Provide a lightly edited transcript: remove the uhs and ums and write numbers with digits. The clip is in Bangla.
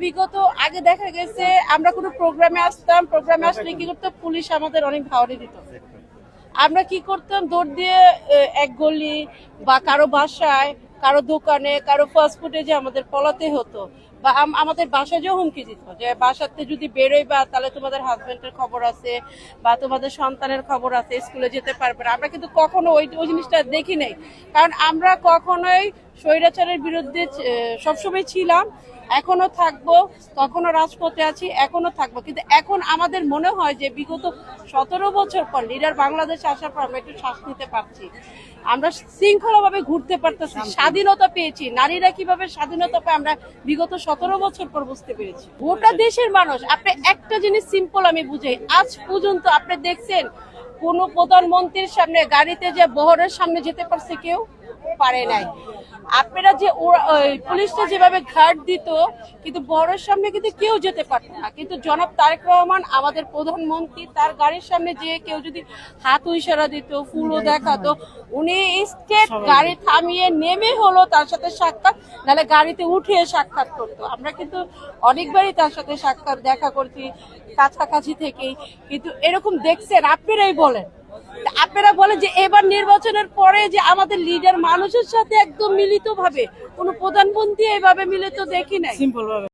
বিগত আগে দেখা গেছে আমরা কোনো প্রোগ্রামে আসলে কি করতো, পুলিশ আমাদের অনেক ভাওয়ারি দিত। আমরা কি করতাম, দৌড় দিয়ে এক গলি বা কারো বাসায়, কারো দোকানে, কারো ফাস্টফুডে যে আমাদের পলাতে হতো, বা আমাদের বাসায় যে হুমকি দিত যে বাসাতে যদি বেরোই বা তাহলে তোমাদের হাজবেন্ডের খবর আছে বা তোমাদের সন্তানের খবর আছে, স্কুলে যেতে পারবে না। আমরা কিন্তু কখনো ওই জিনিসটা দেখি নাই, কারণ আমরা কখনোই স্বৈরাচারের বিরুদ্ধে সবসময় ছিলাম, এখনো থাকবো, তখনও রাজপথে আছি, এখনো থাকবো। কিন্তু এখন আমাদের মনে হয় যে বিগত 17 বছর পর লিডার বাংলাদেশ আসার পর আমরা একটু শ্বাস নিতে পারছি, আমরা শৃঙ্খলাভাবে ঘুরতে পারতেছি, স্বাধীনতা পেয়েছি। নারীরা কিভাবে স্বাধীনতা পায় আমরা বিগত 17 বছর পর বুঝতে পেরেছি। গোটা দেশের মানুষ, আপনি একটা জিনিস সিম্পল আমি বুঝাই, আজ পর্যন্ত আপনি দেখছেন কোন প্রধানমন্ত্রীর সামনে গাড়িতে যে বহরের সামনে যেতে পারছে? কেউ পারে নাই। আপনারা যে পুলিশটা যেভাবে ঘাট দিত, কিন্তু বহরের সামনে কিন্তু কেউ যেতে পারত না। কিন্তু জনাব তারেক রহমান আমাদের প্রধানমন্ত্রী, তার গাড়ির সামনে যে কেউ যদি হাত ইশারা দিত, ফুলও দেখাতো, উনি স্টেট গাড়ি থামিয়ে নেমে হলো তার সাথে সাক্ষাৎ, নাহলে গাড়িতে উঠিয়ে সাক্ষাৎ করতো। আমরা কিন্তু অনেকবারই তার সাথে সাক্ষাৎ দেখা করছি কাছাকাছি থেকেই। কিন্তু এরকম দেখছেন? আপনারাই বলেন, আপনারা বলেন যে এবার নির্বাচনের পরে যে আমাদের লিডার মানুষের সাথে একদম মিলিত ভাবে, কোন প্রধানমন্ত্রী এইভাবে মিলিত দেখি নাই।